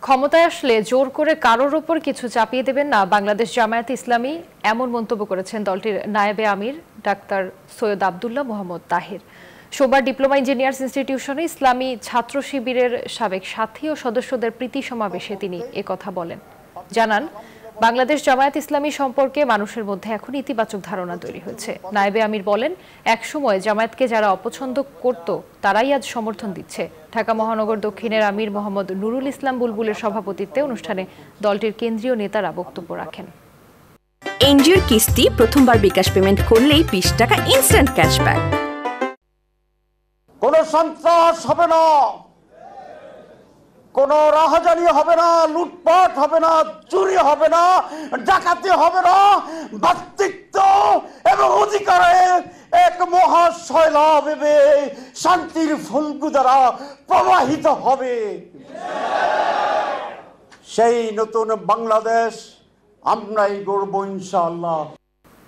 ক্ষমতায় আসলে জোর করে কারোর ওপর কিছু চাপিয়ে দেবেন না বাংলাদেশ জামায়াতে ইসলামী, এমন মন্তব্য করেছেন দলটির নায়েবে আমির ডাক্তার সৈয়দ আব্দুল্লাহ মোহাম্মদ তাহির। সোমবার ডিপ্লোমা ইঞ্জিনিয়ার্স ইনস্টিটিউশনে ইসলামী ছাত্র শিবিরের সাবেক সাথী ও সদস্যদের প্রীতি সমাবেশে তিনি একথা বলেন। জানান, বাংলাদেশ জামায়াত ইসলামী সম্পর্কে মানুষের মধ্যে এখন ইতিবাচক ধারণা তৈরি হয়েছে। নায়েবে আমির বলেন, একসময় জামায়াতকে যারা অপছন্দ করত তারাই আজ সমর্থন দিচ্ছে। ঢাকা মহানগর দক্ষিণের আমির মোহাম্মদ নুরুল ইসলাম বুলবুলের সভাপতিত্বে অনুষ্ঠানে দলটির কেন্দ্রীয় নেতারা বক্তব্য রাখেন। এনজিওর কিস্তি প্রথমবার বিকাশ পেমেন্ট করলেই 20 টাকা ইনস্ট্যান্ট ক্যাশব্যাক। কোনো সন্ত্রাস হবে না, কোনো রাহাজানি হবে না, লুটপাট হবে না, চুরি হবে না, ডাকাতি হবে না। ব্যক্তিত্ব এবং অধিকারের এক মহাশৈলাব শান্তির ফুলকু দ্বারা প্রবাহিত হবে। সেই নতুন বাংলাদেশ আমরাই গড়ব ইনশাআল্লাহ।